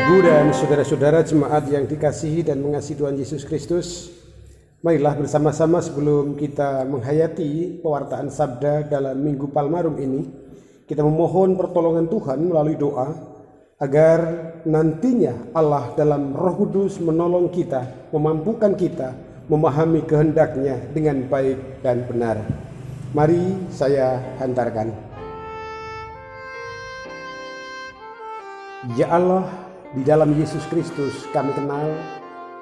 Ibu dan saudara-saudara jemaat yang dikasihi dan mengasihi Tuhan Yesus Kristus, marilah bersama-sama sebelum kita menghayati pewartaan sabda dalam Minggu Palmarum ini, kita memohon pertolongan Tuhan melalui doa, agar nantinya Allah dalam Roh Kudus menolong kita, memampukan kita memahami kehendak-Nya dengan baik dan benar. Mari saya hantarkan. Ya Allah, di dalam Yesus Kristus kami kenal,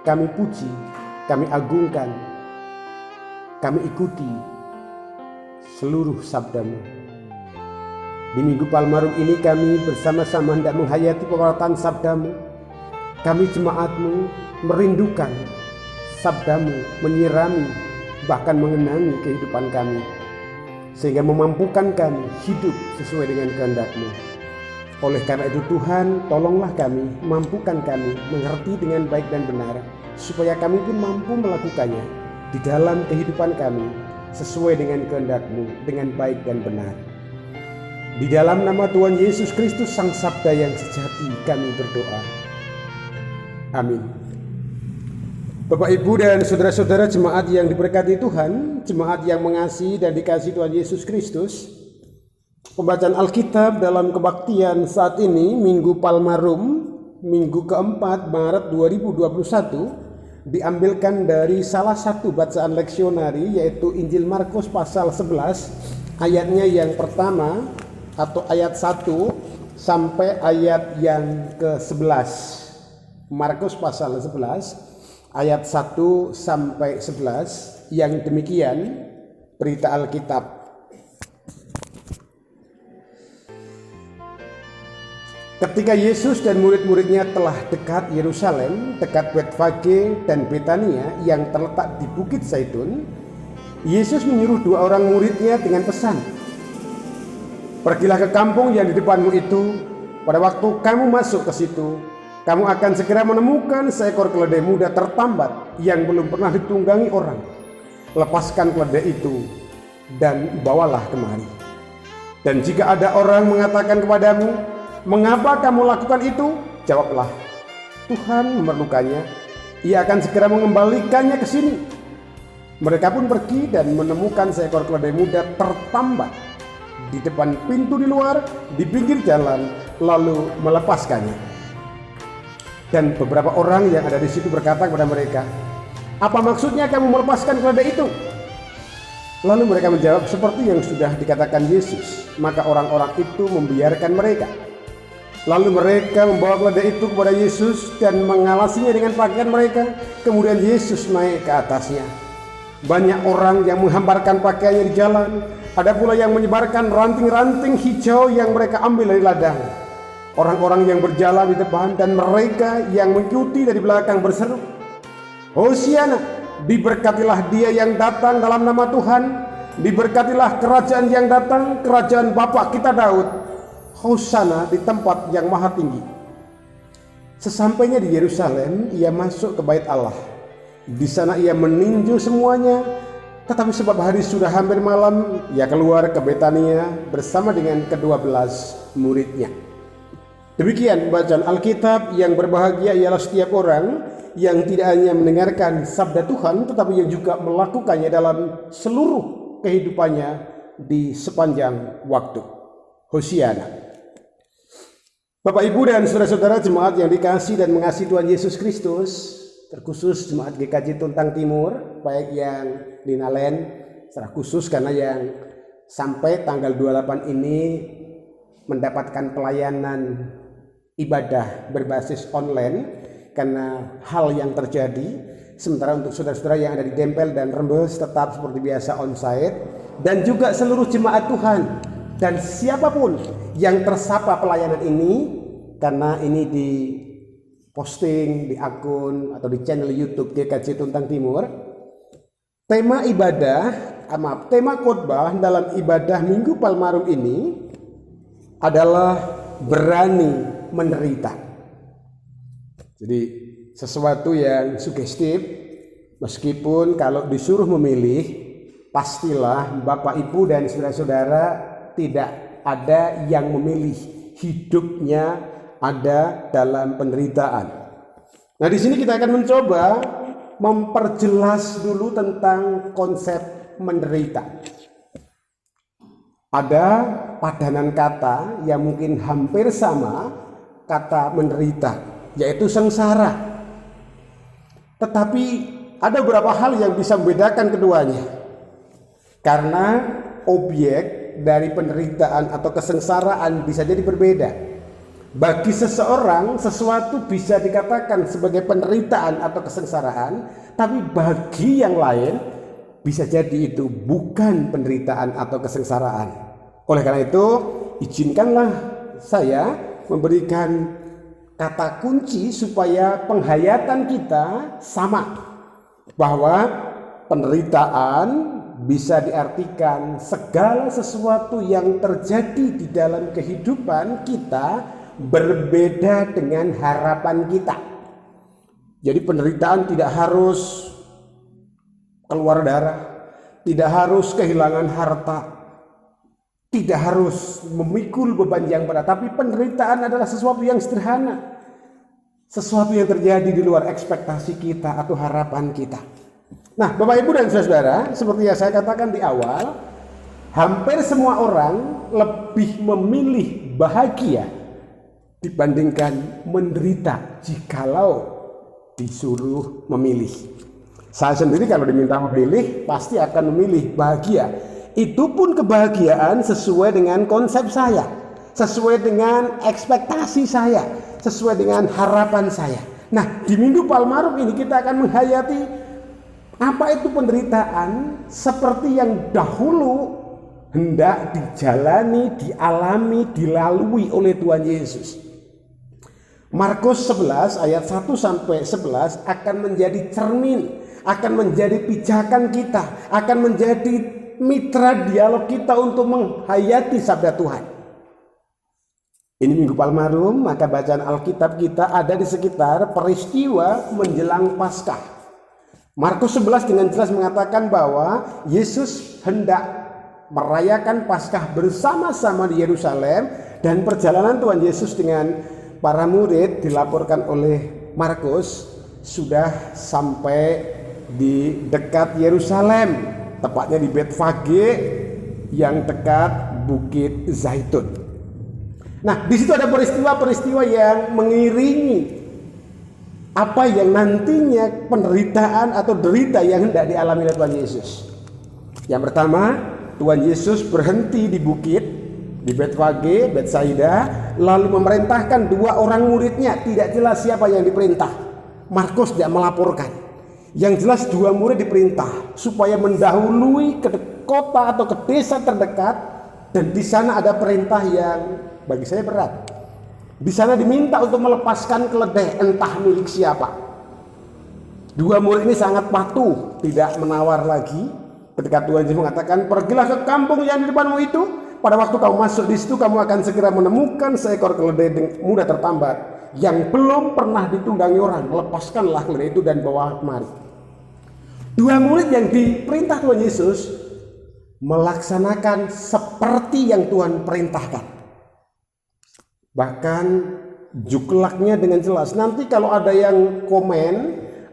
kami puji, kami agungkan, kami ikuti seluruh sabda-Mu. Di Minggu Palmarum ini kami bersama-sama hendak menghayati pewartaan sabda-Mu. Kami jemaat-Mu merindukan sabda-Mu, menyirami, bahkan mengenangi kehidupan kami, sehingga memampukan kami hidup sesuai dengan kehendak-Mu. Oleh karena itu Tuhan, tolonglah kami, mampukan kami mengerti dengan baik dan benar, supaya kami pun mampu melakukannya di dalam kehidupan kami sesuai dengan kehendak-Mu dengan baik dan benar. Di dalam nama Tuhan Yesus Kristus Sang Sabda yang sejati kami berdoa. Amin. Bapak, Ibu, dan saudara-saudara jemaat yang diberkati Tuhan, jemaat yang mengasihi dan dikasihi Tuhan Yesus Kristus, pembacaan Alkitab dalam kebaktian saat ini, Minggu Palmarum, Minggu keempat Maret 2021, diambilkan dari salah satu bacaan leksionari, yaitu Injil Markus pasal 11, ayatnya yang pertama atau ayat 1 sampai ayat yang ke-11. Markus pasal 11, ayat 1 sampai 11, yang demikian berita Alkitab. Ketika Yesus dan murid-muridnya telah dekat Yerusalem, dekat Betfage dan Betania yang terletak di Bukit Zaitun, Yesus menyuruh dua orang muridnya dengan pesan, "Pergilah ke kampung yang di depanmu itu. Pada waktu kamu masuk ke situ, kamu akan segera menemukan seekor keledai muda tertambat yang belum pernah ditunggangi orang. Lepaskan keledai itu dan bawalah kemari. Dan jika ada orang mengatakan kepadamu, 'Mengapa kamu lakukan itu?' jawablah, 'Tuhan memerlukannya. Ia akan segera mengembalikannya ke sini.' Mereka pun pergi dan menemukan seekor keledai muda tertambat di depan pintu di luar, di pinggir jalan, lalu melepaskannya. Dan beberapa orang yang ada di situ berkata kepada mereka, 'Apa maksudnya kamu melepaskan keledai itu?' Lalu mereka menjawab seperti yang sudah dikatakan Yesus. Maka orang-orang itu membiarkan mereka. Lalu mereka membawa keledai itu kepada Yesus dan mengalasinya dengan pakaian mereka. Kemudian Yesus naik ke atasnya. Banyak orang yang menghamparkan pakaiannya di jalan. Ada pula yang menyebarkan ranting-ranting hijau yang mereka ambil dari ladang. Orang-orang yang berjalan di depan dan mereka yang mengikuti dari belakang berseru, 'Hosiana, diberkatilah Dia yang datang dalam nama Tuhan. Diberkatilah kerajaan yang datang, kerajaan Bapa kita Daud. Hosana di tempat yang maha tinggi.' Sesampainya di Yerusalem, ia masuk ke bait Allah. Di sana ia meninjau semuanya, tetapi sebab hari sudah hampir malam, ia keluar ke Betania bersama dengan ke-12 muridnya." Demikian bacaan Alkitab. Yang berbahagia ialah setiap orang yang tidak hanya mendengarkan sabda Tuhan, tetapi yang juga melakukannya dalam seluruh kehidupannya di sepanjang waktu. Hosiana. Bapak, Ibu, dan saudara-saudara jemaat yang dikasihi dan mengasihi Tuhan Yesus Kristus, terkhusus jemaat GKJ Tuntang Timur, baik yang di Nalen secara khusus karena yang sampai tanggal 28 ini mendapatkan pelayanan ibadah berbasis online karena hal yang terjadi. Sementara untuk saudara-saudara yang ada di Dempel dan Rembes tetap seperti biasa onsite, dan juga seluruh jemaat Tuhan dan siapapun yang tersapa pelayanan ini, karena ini di posting di akun atau di channel YouTube GKJ Tuntang Timur. Tema khotbah dalam ibadah Minggu Palmarum ini adalah berani menderita. Jadi sesuatu yang sugestif, meskipun kalau disuruh memilih, pastilah Bapak, Ibu, dan saudara-saudara tidak ada yang memilih hidupnya ada dalam penderitaan. Nah, di sini kita akan mencoba memperjelas dulu tentang konsep menderita. Ada padanan kata yang mungkin hampir sama kata menderita, yaitu sengsara. Tetapi ada beberapa hal yang bisa membedakan keduanya. Karena objek dari penderitaan atau kesengsaraan bisa jadi berbeda. Bagi seseorang, sesuatu bisa dikatakan sebagai penderitaan atau kesengsaraan, tapi bagi yang lain bisa jadi itu bukan penderitaan atau kesengsaraan. Oleh karena itu, izinkanlah saya memberikan kata kunci supaya penghayatan kita sama, bahwa penderitaan bisa diartikan segala sesuatu yang terjadi di dalam kehidupan kita berbeda dengan harapan kita. Jadi penderitaan tidak harus keluar darah, tidak harus kehilangan harta, tidak harus memikul beban yang berat, tapi penderitaan adalah sesuatu yang sederhana, sesuatu yang terjadi di luar ekspektasi kita atau harapan kita. Nah, Bapak Ibu dan Saudara, seperti yang saya katakan di awal, hampir semua orang lebih memilih bahagia dibandingkan menderita jikalau disuruh memilih. Saya sendiri kalau diminta memilih pasti akan memilih bahagia. Itu pun kebahagiaan sesuai dengan konsep saya, sesuai dengan ekspektasi saya, sesuai dengan harapan saya. Nah, di Minggu Palmarum ini kita akan menghayati apa itu penderitaan seperti yang dahulu hendak dijalani, dialami, dilalui oleh Tuhan Yesus. Markus 11 ayat 1 sampai 11 akan menjadi cermin, akan menjadi pijakan kita, akan menjadi mitra dialog kita untuk menghayati sabda Tuhan. Ini Minggu Palmarum, maka bacaan Alkitab kita ada di sekitar peristiwa menjelang Paskah. Markus 11 dengan jelas mengatakan bahwa Yesus hendak merayakan Paskah bersama-sama di Yerusalem, dan perjalanan Tuhan Yesus dengan para murid dilaporkan oleh Markus sudah sampai di dekat Yerusalem, tepatnya di Betfage yang dekat Bukit Zaitun. Nah, di situ ada peristiwa-peristiwa yang mengiringi apa yang nantinya penderitaan atau derita yang hendak dialami oleh Tuhan Yesus. Yang pertama, Tuhan Yesus berhenti di bukit, di Betfage, Betsaida, lalu memerintahkan dua orang muridnya. Tidak jelas siapa yang diperintah. Markus tidak melaporkan. Yang jelas dua murid diperintah supaya mendahului ke kota atau ke desa terdekat, dan di sana ada perintah yang bagi saya berat. Di sana diminta untuk melepaskan keledai, entah milik siapa. Dua murid ini sangat patuh, tidak menawar lagi. Ketika Tuhan Yesus mengatakan, pergilah ke kampung yang di depanmu itu, pada waktu kamu masuk di situ, kamu akan segera menemukan seekor keledai muda tertambat yang belum pernah ditunggangi orang. Lepaskanlah keledai itu dan bawa kemari. Dua murid yang diperintah Tuhan Yesus melaksanakan seperti yang Tuhan perintahkan. Bahkan juklaknya dengan jelas. Nanti kalau ada yang komen,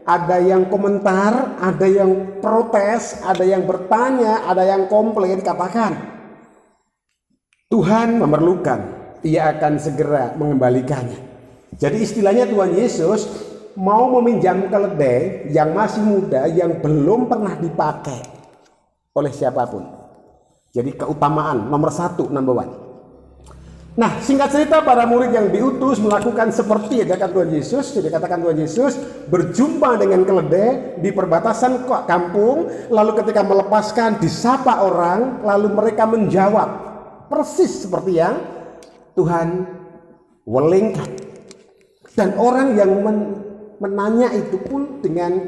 ada yang komentar, ada yang protes, ada yang bertanya, ada yang komplain, katakan Tuhan memerlukan, Ia akan segera mengembalikannya. Jadi istilahnya Tuhan Yesus mau meminjam keledai yang masih muda, yang belum pernah dipakai oleh siapapun. Jadi keutamaan nomor satu, number one. Nah, singkat cerita, para murid yang diutus melakukan seperti yang dikatakan Tuhan Yesus. Jadi katakan Tuhan Yesus berjumpa dengan keledai di perbatasan kampung, lalu ketika melepaskan disapa orang, lalu mereka menjawab persis seperti yang Tuhan welingkan. Dan orang yang menanya itu pun dengan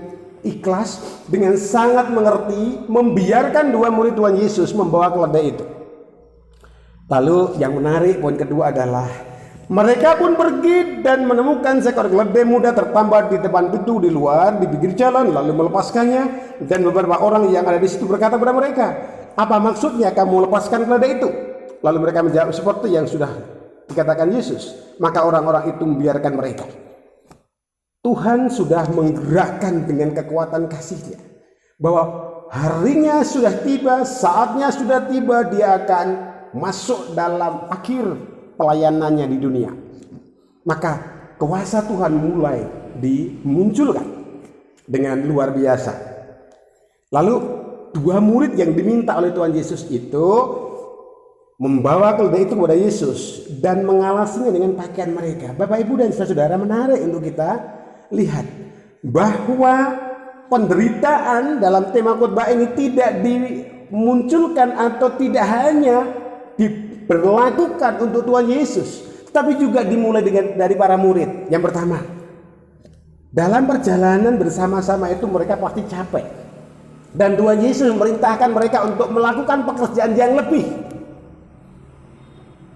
ikhlas, dengan sangat mengerti, membiarkan dua murid Tuhan Yesus membawa keledai itu. Lalu yang menarik, poin kedua adalah mereka pun pergi dan menemukan seekor keledai muda tertambat di depan pintu di luar, di pinggir jalan, lalu melepaskannya. Dan beberapa orang yang ada di situ berkata kepada mereka, apa maksudnya kamu lepaskan keledai itu? Lalu mereka menjawab seperti yang sudah dikatakan Yesus, maka orang-orang itu membiarkan mereka. Tuhan sudah menggerakkan dengan kekuatan kasih-Nya bahwa harinya sudah tiba, saatnya sudah tiba, dia akan masuk dalam akhir pelayanannya di dunia. Maka kuasa Tuhan mulai dimunculkan dengan luar biasa. Lalu dua murid yang diminta oleh Tuhan Yesus itu membawa keledai itu kepada Yesus dan mengalasinya dengan pakaian mereka. Bapak, Ibu, dan saudara, menarik untuk kita lihat bahwa penderitaan dalam tema khotbah ini tidak dimunculkan atau tidak hanya diberlakukan untuk Tuhan Yesus, tapi juga dimulai dari para murid. Yang pertama, dalam perjalanan bersama-sama itu mereka pasti capek, dan Tuhan Yesus memerintahkan mereka untuk melakukan pekerjaan yang lebih.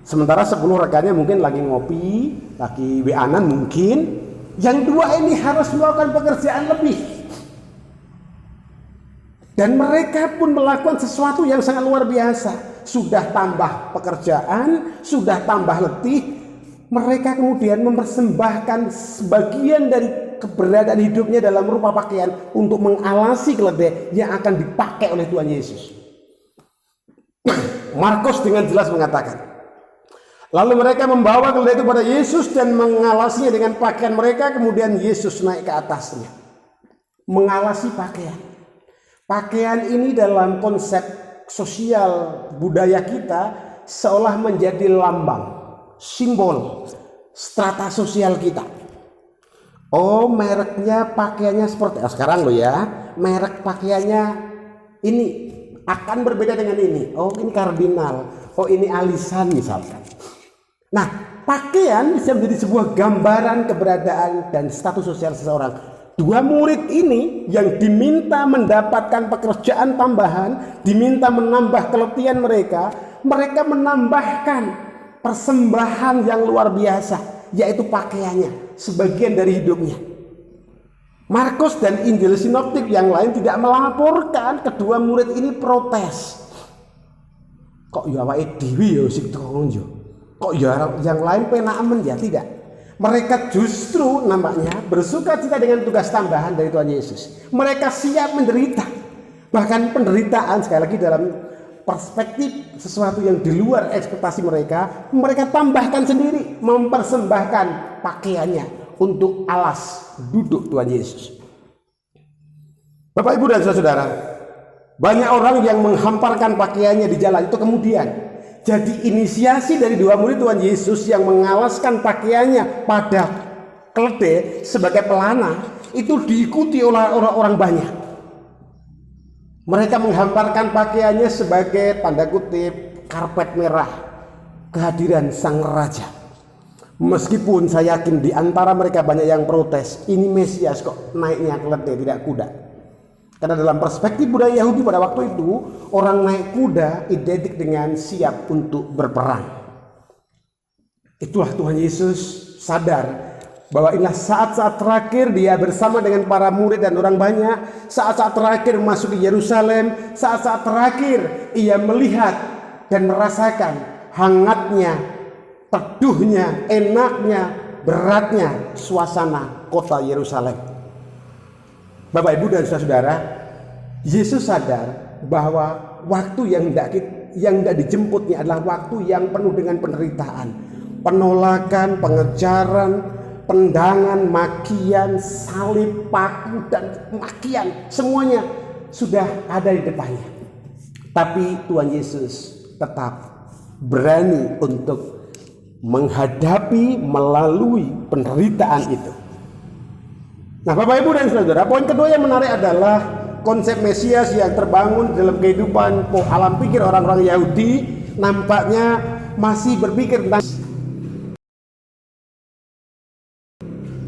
Sementara 10 rekannya mungkin lagi ngopi, lagi WA-an mungkin, yang dua ini harus melakukan pekerjaan lebih. Dan mereka pun melakukan sesuatu yang sangat luar biasa. Sudah tambah pekerjaan, sudah tambah letih, mereka kemudian mempersembahkan sebagian dari keberadaan hidupnya dalam rupa pakaian untuk mengalasi keledai yang akan dipakai oleh Tuhan Yesus. Markus dengan jelas mengatakan, lalu mereka membawa keledai itu pada Yesus dan mengalasinya dengan pakaian mereka. Kemudian Yesus naik ke atasnya, mengalasi pakaian. Pakaian ini dalam konsep sosial budaya kita seolah menjadi lambang, simbol strata sosial kita. Oh, mereknya pakaiannya seperti sekarang loh ya, merek pakaiannya ini akan berbeda dengan ini. Oh, ini kardinal, oh ini alisan misalkan. Nah, pakaian bisa menjadi sebuah gambaran keberadaan dan status sosial seseorang. Dua murid ini yang diminta mendapatkan pekerjaan tambahan, diminta menambah keletihan mereka, mereka menambahkan persembahan yang luar biasa, yaitu pakaiannya, sebagian dari hidupnya. Markus dan Injil sinoptik yang lain tidak melaporkan kedua murid ini protes. Kok ya awake dhewe ya sing yo. Kok ya yang lain penaamen ya? Tidak. Mereka justru nampaknya bersuka cita dengan tugas tambahan dari Tuhan Yesus. Mereka siap menderita. Bahkan penderitaan, sekali lagi dalam perspektif sesuatu yang di luar ekspektasi mereka, mereka tambahkan sendiri, mempersembahkan pakaiannya untuk alas duduk Tuhan Yesus. Bapak, Ibu, dan saudara, banyak orang yang menghamparkan pakaiannya di jalan itu kemudian jadi inisiasi dari dua murid Tuhan Yesus yang mengalaskan pakaiannya pada keledai sebagai pelana, itu diikuti oleh orang-orang banyak. Mereka menghamparkan pakaiannya sebagai tanda kutip karpet merah kehadiran sang raja. Meskipun saya yakin di antara mereka banyak yang protes, ini Mesias kok naiknya keledai tidak kuda. Karena dalam perspektif budaya Yahudi pada waktu itu, orang naik kuda identik dengan siap untuk berperang. Itulah Tuhan Yesus sadar bahwa inilah saat-saat terakhir dia bersama dengan para murid dan orang banyak. Saat-saat terakhir masuk ke Yerusalem, saat-saat terakhir ia melihat dan merasakan hangatnya, teduhnya, enaknya, beratnya suasana kota Yerusalem. Bapak, Ibu, dan saudara, Yesus sadar bahwa waktu yang tidak dijemputnya adalah waktu yang penuh dengan penderitaan, penolakan, pengejaran, tendangan, makian, salib, paku, dan makian, semuanya sudah ada di depannya. Tapi Tuhan Yesus tetap berani untuk menghadapi melalui penderitaan itu. Nah, Bapak, Ibu, dan saudara, poin kedua yang menarik adalah konsep Mesias yang terbangun dalam kehidupan alam pikir orang-orang Yahudi nampaknya masih berpikir tentang,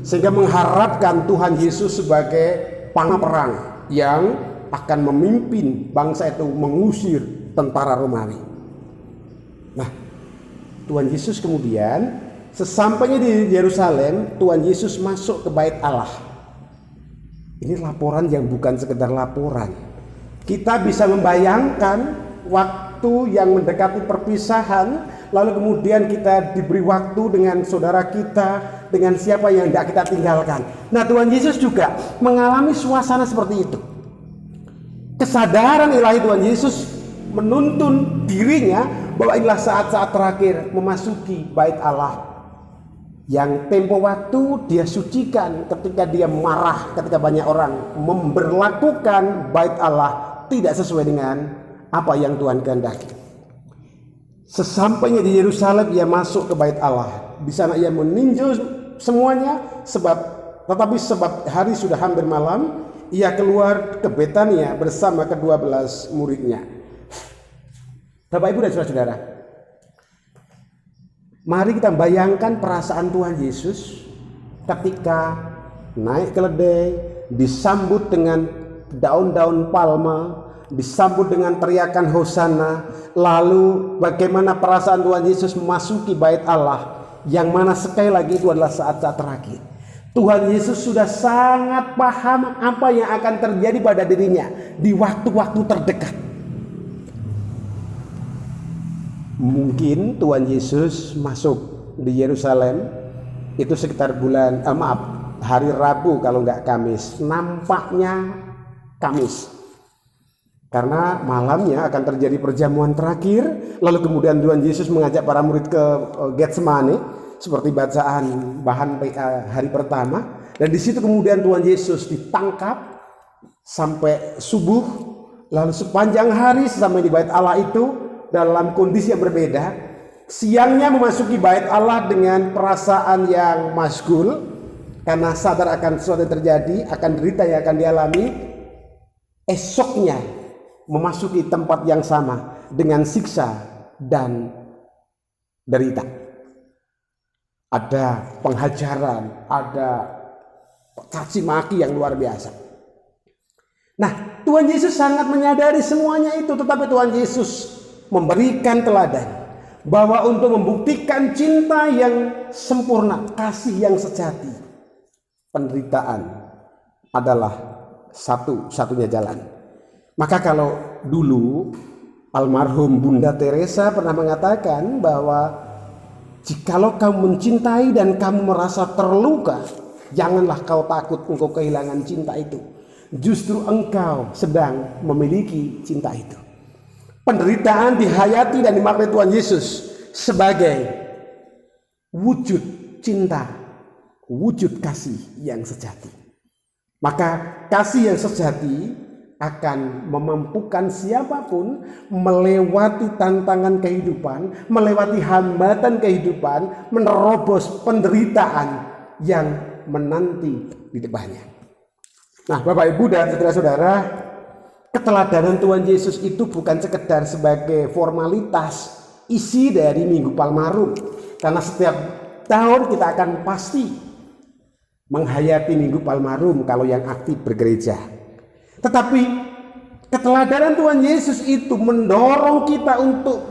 sehingga mengharapkan Tuhan Yesus sebagai panglima perang yang akan memimpin bangsa itu mengusir tentara Romawi. Nah, Tuhan Yesus kemudian sesampainya di Yerusalem, Tuhan Yesus masuk ke bait Allah. Ini laporan yang bukan sekedar laporan. Kita bisa membayangkan waktu yang mendekati perpisahan lalu kemudian kita diberi waktu dengan saudara kita, dengan siapa yang tidak kita tinggalkan. Nah, Tuhan Yesus juga mengalami suasana seperti itu. Kesadaran ilahi Tuhan Yesus menuntun dirinya bahwa inilah saat-saat terakhir memasuki bait Allah, yang tempo waktu dia sucikan ketika dia marah ketika banyak orang memberlakukan bait Allah tidak sesuai dengan apa yang Tuhan kehendaki. Sesampainya di Yerusalem, ia masuk ke bait Allah. Di sana ia meninjau semuanya, tetapi sebab hari sudah hampir malam, ia keluar ke Betania bersama ke-12 muridnya. Bapak, Ibu, dan saudara-saudara, mari kita bayangkan perasaan Tuhan Yesus ketika naik keledai, disambut dengan daun-daun palma, disambut dengan teriakan hosana. Lalu bagaimana perasaan Tuhan Yesus memasuki bait Allah, yang mana sekali lagi itu adalah saat-saat terakhir. Tuhan Yesus sudah sangat paham apa yang akan terjadi pada dirinya di waktu-waktu terdekat. Mungkin Tuhan Yesus masuk di Yerusalem itu sekitar hari Rabu kalau nggak Kamis. Nampaknya Kamis, karena malamnya akan terjadi perjamuan terakhir. Lalu kemudian Tuhan Yesus mengajak para murid ke Getsemani seperti bacaan bahan hari pertama. Dan di situ kemudian Tuhan Yesus ditangkap sampai subuh. Lalu sepanjang hari sampai di bait Allah itu dalam kondisi yang berbeda. Siangnya memasuki bait Allah dengan perasaan yang masgul karena sadar akan sesuatu yang terjadi, akan derita yang akan dialami. Esoknya memasuki tempat yang sama dengan siksa dan derita. Ada penghajaran, ada caci maki yang luar biasa. Nah, Tuhan Yesus sangat menyadari semuanya itu, tetapi Tuhan Yesus memberikan teladan bahwa untuk membuktikan cinta yang sempurna, kasih yang sejati, penderitaan adalah satu-satunya jalan. Maka kalau dulu almarhum Bunda Teresa pernah mengatakan bahwa jikalau kamu mencintai dan kamu merasa terluka, janganlah kau takut engkau kehilangan cinta itu. Justru engkau sedang memiliki cinta itu. Penderitaan dihayati dan dimaknai Tuhan Yesus sebagai wujud cinta, wujud kasih yang sejati. Maka kasih yang sejati akan memampukan siapapun melewati tantangan kehidupan, melewati hambatan kehidupan, menerobos penderitaan yang menanti di depannya. Nah, Bapak, Ibu, dan saudara-saudara, keteladanan Tuhan Yesus itu bukan sekedar sebagai formalitas isi dari Minggu Palmarum, karena setiap tahun kita akan pasti menghayati Minggu Palmarum kalau yang aktif bergereja. Tetapi keteladanan Tuhan Yesus itu mendorong kita untuk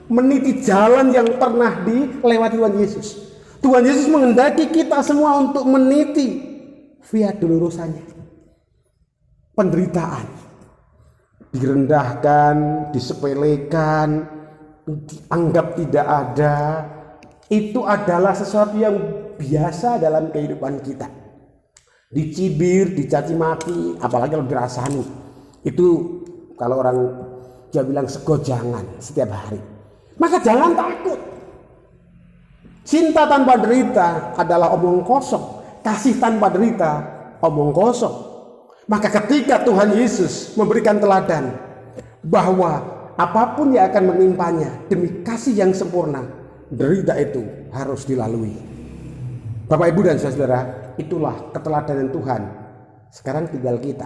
meniti jalan yang pernah dilewati Tuhan Yesus. Tuhan Yesus menghendaki kita semua untuk meniti via dolorosannya. Penderitaan direndahkan, disepelekan, dianggap tidak ada, itu adalah sesuatu yang biasa dalam kehidupan kita. Dicibir, dicaci maki, apalagi kalau dirasani, itu kalau orang Jawa bilang segojangan setiap hari. Maka jangan takut. Cinta tanpa derita adalah omong kosong. Kasih tanpa derita omong kosong. Maka ketika Tuhan Yesus memberikan teladan bahwa apapun yang akan menimpanya demi kasih yang sempurna, derita itu harus dilalui. Bapak, Ibu, dan saudara, itulah keteladanan Tuhan. Sekarang tinggal kita.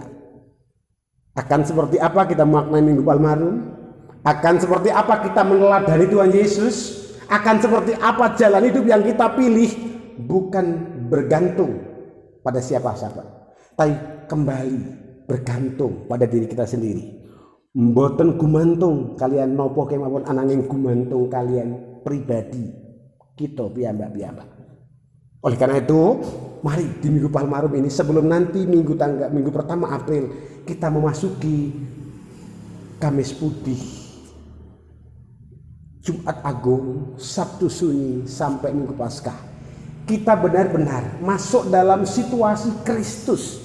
Akan seperti apa kita memaknai Minggu Palmarum? Akan seperti apa kita meneladani Tuhan Yesus? Akan seperti apa jalan hidup yang kita pilih? Bukan bergantung pada siapa-siapa, tapi kembali bergantung pada diri kita sendiri. Mboten gumantung kalian nopo kemawon ananging gumantung kalian pribadi kita piyambak-piyambak. Oleh karena itu, mari di Minggu Palmarum ini, sebelum nanti minggu pertama April kita memasuki Kamis Putih, Jumat Agung, Sabtu Sunyi, sampai Minggu Paskah, kita benar-benar masuk dalam situasi Kristus,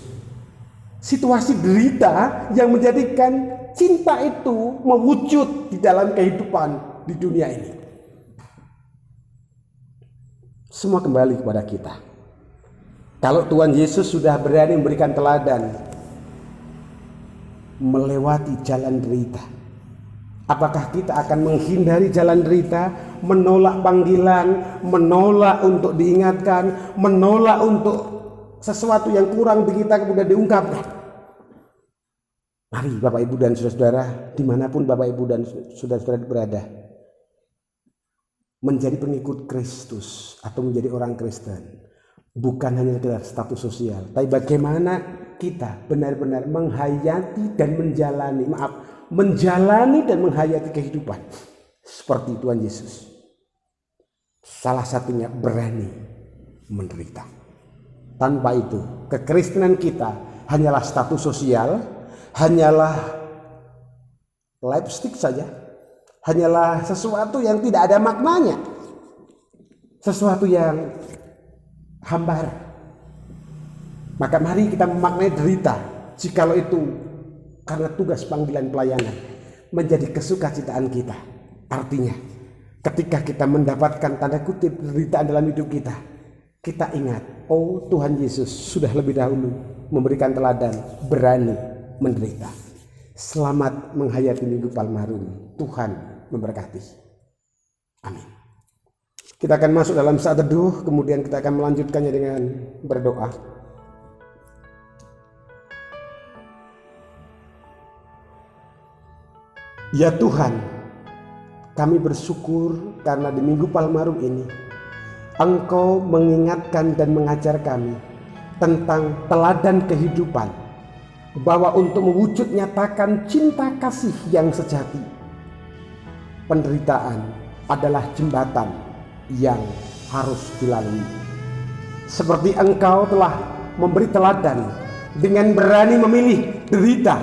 situasi derita yang menjadikan cinta itu mewujud di dalam kehidupan di dunia ini. Semua kembali kepada kita. Kalau Tuhan Yesus sudah berani memberikan teladan melewati jalan derita, apakah kita akan menghindari jalan derita, menolak panggilan, menolak untuk diingatkan, menolak untuk sesuatu yang kurang di kita kemudian diungkapkan? Mari Bapak Ibu dan saudara-saudara, dimanapun Bapak Ibu dan saudara-saudara berada, menjadi pengikut Kristus atau menjadi orang Kristen bukan hanya sekedar status sosial, tapi bagaimana kita benar-benar menghayati dan menjalani dan menghayati kehidupan seperti Tuhan Yesus. Salah satunya berani menderita. Tanpa itu, kekristenan kita hanyalah status sosial, hanyalah lipstick saja, hanyalah sesuatu yang tidak ada maknanya, sesuatu yang hambar. Maka mari kita memaknai derita, jikalau itu karena tugas panggilan pelayanan, menjadi kesukacitaan kita. Artinya, ketika kita mendapatkan tanda kutip penderitaan dalam hidup kita, kita ingat, oh Tuhan Yesus sudah lebih dahulu memberikan teladan berani menderita. Selamat menghayati Minggu Palmarum. Tuhan memberkati. Amin. Kita akan masuk dalam saat teduh, kemudian kita akan melanjutkannya dengan berdoa. Ya Tuhan, kami bersyukur karena di Minggu Palmarum ini Engkau mengingatkan dan mengajar kami tentang teladan kehidupan, bahwa untuk mewujud nyatakan cinta kasih yang sejati, penderitaan adalah jembatan yang harus dilalui. Seperti Engkau telah memberi teladan dengan berani memilih derita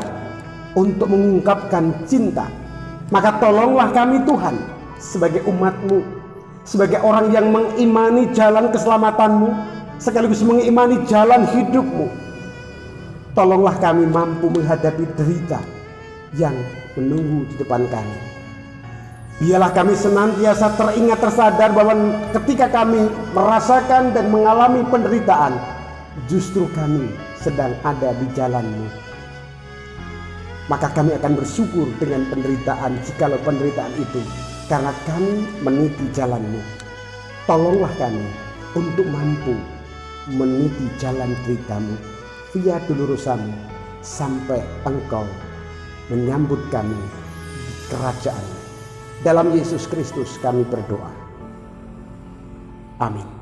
untuk mengungkapkan cinta, maka tolonglah kami Tuhan sebagai umat-Mu, sebagai orang yang mengimani jalan keselamatan-Mu sekaligus mengimani jalan hidup-Mu. Tolonglah kami mampu menghadapi derita yang menunggu di depan kami. Biarlah kami senantiasa teringat, tersadar bahwa ketika kami merasakan dan mengalami penderitaan, justru kami sedang ada di jalan-Mu. Maka kami akan bersyukur dengan penderitaan, jikalau penderitaan itu karena kami meniti jalan-Mu. Tolonglah kami untuk mampu meniti jalan derita-Mu via dolorosa-Mu sampai Engkau menyambut kami di kerajaan. Dalam Yesus Kristus kami berdoa. Amin.